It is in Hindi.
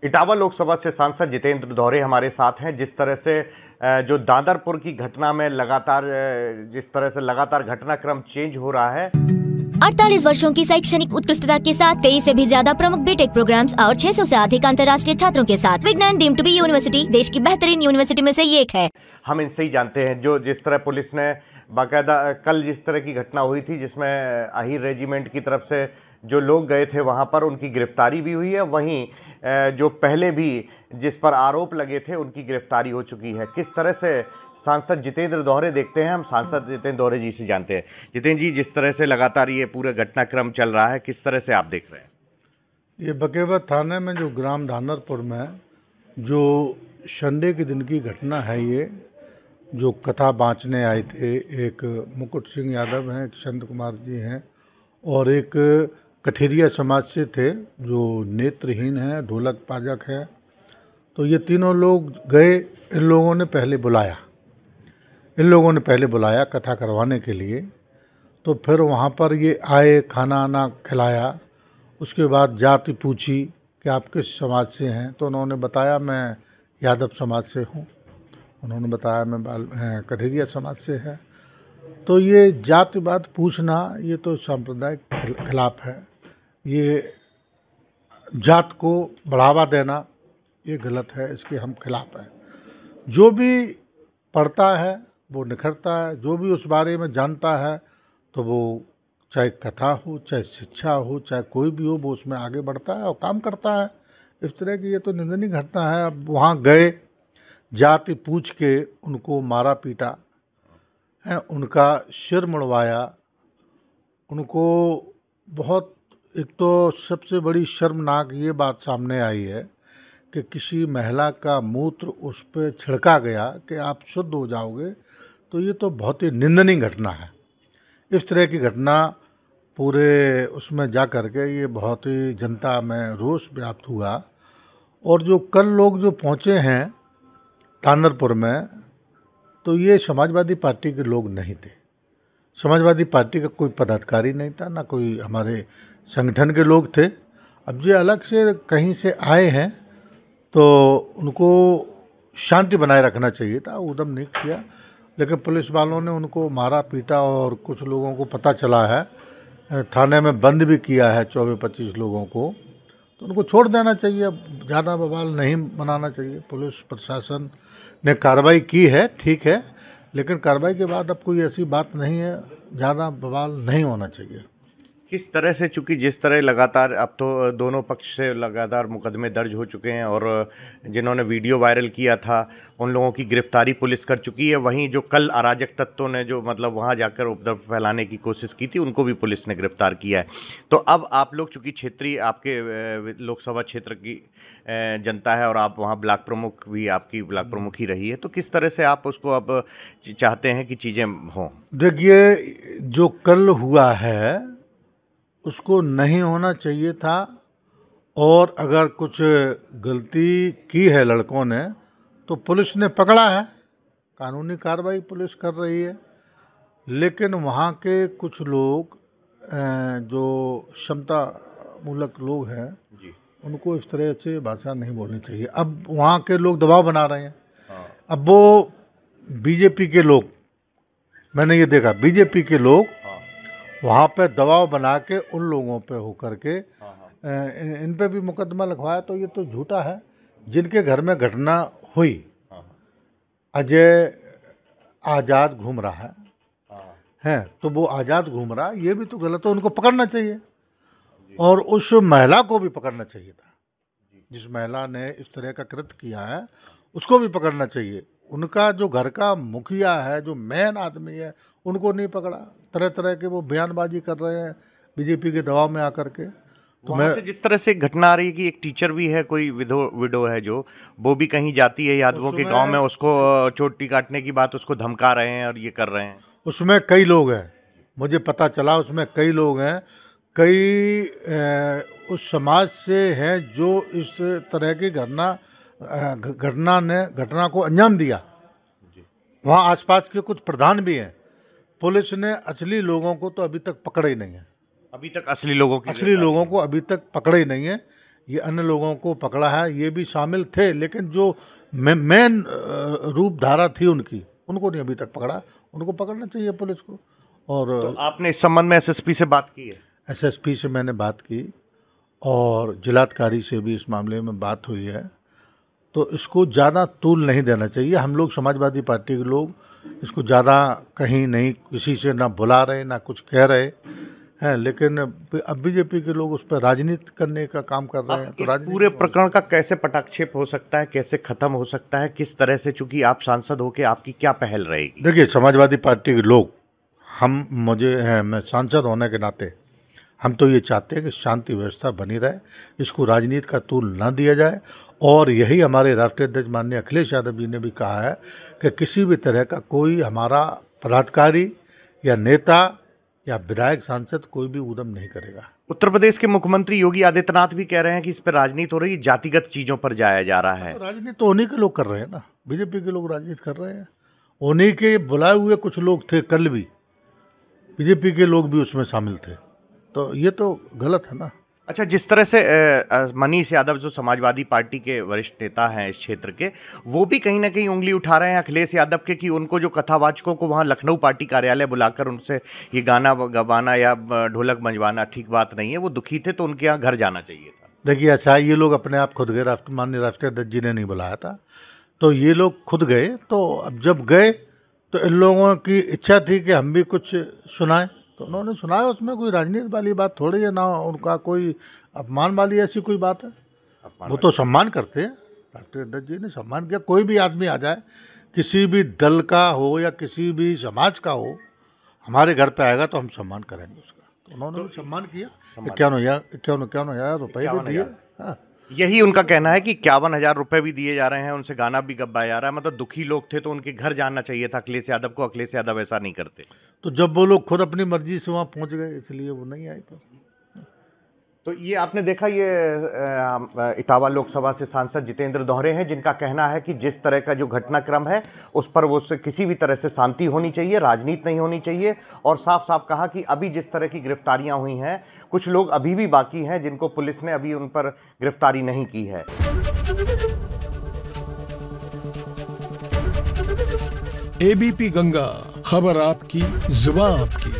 इटावा लोकसभा से सांसद जितेंद्र दौरे हमारे साथ हैं। जिस तरह से जो दादरपुर की घटना में जिस तरह से लगातार घटनाक्रम चेंज हो रहा है। 48 वर्षों की शैक्षणिक उत्कृष्टता के साथ 23 से भी ज्यादा प्रमुख बीटेक प्रोग्राम्स और 600 से अधिक अंतर्राष्ट्रीय छात्रों के साथ विज्ञान डीम्ड टू बी यूनिवर्सिटी देश की बेहतरीन यूनिवर्सिटी में से एक है। हम इनसे ही जानते हैं जो जिस तरह पुलिस ने बाकायदा कल जिस तरह की घटना हुई थी जिसमें अहीर रेजिमेंट की तरफ से जो लोग गए थे वहां पर उनकी गिरफ्तारी भी हुई है, वहीं जो पहले भी जिस पर आरोप लगे थे उनकी गिरफ्तारी हो चुकी है। किस तरह से सांसद जितेंद्र दौरे देखते हैं, हम सांसद जितेंद्र दौरे जी से जानते हैं। जितेंद्र जी, जिस तरह से लगातार ये पूरा घटनाक्रम चल रहा है, किस तरह से आप देख रहे हैं? ये बकेवत थाने में जो ग्राम दादरपुर में जो संडे के दिन की घटना है, ये जो कथा बाँचने आए थे, एक मुकुट सिंह यादव हैं, एक संत कुमार जी हैं और एक कठेरिया समाज से थे जो नेत्रहीन हैं, ढोलक पाजक हैं। तो ये तीनों लोग गए, इन लोगों ने पहले बुलाया कथा करवाने के लिए। तो फिर वहाँ पर ये आए, खाना आना खिलाया। उसके बाद जाति पूछी कि आप किस समाज से हैं, तो उन्होंने बताया मैं यादव समाज से हूँ। उन्होंने बताया मैं कठेरिया समाज से है। तो ये जातिवाद पूछना ये तो सांप्रदायिक खिलाफ है, ये जात को बढ़ावा देना ये गलत है, इसके हम खिलाफ हैं। जो भी पढ़ता है वो निखरता है, जो भी उस बारे में जानता है तो वो चाहे कथा हो, चाहे शिक्षा हो, चाहे कोई भी हो, वो उसमें आगे बढ़ता है और काम करता है। इस तरह की ये तो निंदनीय घटना है। अब वहाँ गए, जाति पूछ के उनको मारा पीटा है, उनका सिर मुड़वाया, उनको बहुत, एक तो सबसे बड़ी शर्मनाक ये बात सामने आई है कि किसी महिला का मूत्र उस पर छिड़का गया कि आप शुद्ध हो जाओगे। तो ये तो बहुत ही निंदनीय घटना है। इस तरह की घटना पूरे उसमें जा कर के ये बहुत ही जनता में रोष व्याप्त हुआ। और जो कल लोग जो पहुँचे हैं दादरपुर में, तो ये समाजवादी पार्टी के लोग नहीं थे। समाजवादी पार्टी का कोई पदाधिकारी नहीं था, ना कोई हमारे संगठन के लोग थे। अब ये अलग से कहीं से आए हैं तो उनको शांति बनाए रखना चाहिए था, उद्यम नहीं किया। लेकिन पुलिस वालों ने उनको मारा पीटा और कुछ लोगों को पता चला है थाने में बंद भी किया है 24-25 लोगों को। तो उनको छोड़ देना चाहिए, अब ज़्यादा बवाल नहीं बनाना चाहिए। पुलिस प्रशासन ने कार्रवाई की है, ठीक है, लेकिन कार्रवाई के बाद अब कोई ऐसी बात नहीं है, ज़्यादा बवाल नहीं होना चाहिए। किस तरह से, चूंकि जिस तरह लगातार अब तो दोनों पक्ष से लगातार मुकदमे दर्ज हो चुके हैं और जिन्होंने वीडियो वायरल किया था उन लोगों की गिरफ्तारी पुलिस कर चुकी है, वहीं जो कल अराजक तत्वों ने जो मतलब वहां जाकर उपद्रव फैलाने की कोशिश की थी उनको भी पुलिस ने गिरफ्तार किया है। तो अब आप लोग चूंकि क्षेत्रीय आपके लोकसभा क्षेत्र की जनता है और आप वहाँ ब्लॉक प्रमुख भी, आपकी ब्लॉक प्रमुख ही रही है, तो किस तरह से आप उसको अब चाहते हैं कि चीज़ें हों? देखिए, जो कल हुआ है उसको नहीं होना चाहिए था। और अगर कुछ गलती की है लड़कों ने तो पुलिस ने पकड़ा है, कानूनी कार्रवाई पुलिस कर रही है। लेकिन वहाँ के कुछ लोग जो क्षमता मूलक लोग हैं जी, उनको इस तरह से भाषा नहीं बोलनी चाहिए। अब वहाँ के लोग दबाव बना रहे हैं। अब वो बीजेपी के लोग, मैंने ये देखा, बीजेपी के लोग वहाँ पे दबाव बना के उन लोगों पे होकर के इन पे भी मुकदमा लिखवाया। तो ये तो झूठा है। जिनके घर में घटना हुई, अजय आज़ाद घूम रहा है, तो वो आज़ाद घूम रहा है, ये भी तो गलत है, उनको पकड़ना चाहिए। और उस महिला को भी पकड़ना चाहिए था, जिस महिला ने इस तरह का कृत्य किया है उसको भी पकड़ना चाहिए। उनका जो घर का मुखिया है, जो मेन आदमी है, उनको नहीं पकड़ा। तरह तरह के वो बयानबाजी कर रहे हैं बीजेपी के दबाव में आकर के। तो मैं जिस तरह से घटना आ रही है कि एक टीचर भी है, कोई विडो है जो वो भी कहीं जाती है यादवों के गांव में, उसको चोटी काटने की बात उसको धमका रहे हैं और ये कर रहे हैं। उसमें कई लोग हैं, मुझे पता चला उसमें कई लोग हैं, कई उस समाज से हैं जो इस तरह की घटना को अंजाम दिया। वहाँ आसपास के कुछ प्रधान भी हैं। पुलिस ने असली लोगों को तो अभी तक पकड़ा ही नहीं है। अभी तक असली लोगों को अभी तक पकड़ा ही नहीं है। ये अन्य लोगों को पकड़ा है, ये भी शामिल थे, लेकिन जो मेन रूप धारा थी उनको नहीं अभी तक पकड़ा। उनको पकड़ना चाहिए पुलिस को। और तो आपने इस संबंध में एसएसपी से बात की है? एसएसपी से मैंने बात की और जिलाधिकारी से भी इस मामले में बात हुई है। तो इसको ज़्यादा तूल नहीं देना चाहिए। हम लोग समाजवादी पार्टी के लोग इसको ज़्यादा कहीं नहीं किसी से ना बुला रहे ना कुछ कह रहे हैं, लेकिन अब बीजेपी के लोग उस पर राजनीति करने का काम कर रहे हैं। तो इस पूरे प्रकरण का कैसे पटाक्षेप हो सकता है, कैसे खत्म हो सकता है, किस तरह से, चूंकि आप सांसद होके आपकी क्या पहल रहेगी? देखिए, समाजवादी पार्टी के लोग मैं सांसद होने के नाते हम तो ये चाहते हैं कि शांति व्यवस्था बनी रहे, इसको राजनीति का तूल ना दिया जाए। और यही हमारे राष्ट्रीय अध्यक्ष माननीय अखिलेश यादव जी ने भी कहा है कि किसी भी तरह का कोई हमारा पदाधिकारी या नेता या विधायक सांसद कोई भी उद्यम नहीं करेगा। उत्तर प्रदेश के मुख्यमंत्री योगी आदित्यनाथ भी कह रहे हैं कि इस पर राजनीति हो रही है, जातिगत चीजों पर जाया जा रहा है। तो राजनीति तो उन्हीं के लोग कर रहे हैं ना, बीजेपी के लोग राजनीति कर रहे हैं। उन्हीं के बुलाए हुए कुछ लोग थे, कल भी बीजेपी के लोग भी उसमें शामिल थे, तो ये तो गलत है ना। अच्छा, जिस तरह से मनीष यादव जो समाजवादी पार्टी के वरिष्ठ नेता हैं इस क्षेत्र के, वो भी कहीं ना कहीं उंगली उठा रहे हैं अखिलेश यादव के कि उनको जो कथावाचकों को वहां लखनऊ पार्टी कार्यालय बुलाकर उनसे ये गाना गवाना या ढोलक बजवाना ठीक बात नहीं है, वो दुखी थे तो उनके यहाँ घर जाना चाहिए था। देखिए, अच्छा, ये लोग अपने आप खुद गए, माननीय राष्ट्रीय अध्यक्ष जी ने नहीं बुलाया था, तो ये लोग खुद गए। तो अब जब गए तो इन लोगों की इच्छा थी कि हम भी कुछ सुनाएं, तो उन्होंने सुनाया। उसमें कोई राजनीति वाली बात थोड़ी है, ना उनका कोई अपमान वाली ऐसी कोई बात है। वो तो सम्मान करते हैं, राष्ट्रीय अध्यक्ष जी ने सम्मान किया। कोई भी आदमी आ जाए, किसी भी दल का हो या किसी भी समाज का हो, हमारे घर पे आएगा तो हम सम्मान करेंगे उसका। तो उन्होंने भी सम्मान किया। 51,000 रुपये भी दिए। हाँ, यही उनका कहना है कि 51,000 रुपए भी दिए जा रहे हैं, उनसे गाना भी गवाया जा रहा है। मतलब दुखी लोग थे तो उनके घर जाना चाहिए था अखिलेश यादव को। अखिलेश यादव ऐसा नहीं करते। तो जब वो लोग खुद अपनी मर्जी से वहाँ पहुँच गए, इसलिए वो नहीं आए। तो ये आपने देखा, ये इटावा लोकसभा से सांसद जितेंद्र दोहरे हैं, जिनका कहना है कि जिस तरह का जो घटनाक्रम है उस पर वो किसी भी तरह से शांति होनी चाहिए, राजनीति नहीं होनी चाहिए। और साफ साफ कहा कि अभी जिस तरह की गिरफ्तारियां हुई हैं, कुछ लोग अभी भी बाकी हैं जिनको पुलिस ने अभी उन पर गिरफ्तारी नहीं की है। एबीपी गंगा, खबर आपकी, जुबान आपकी।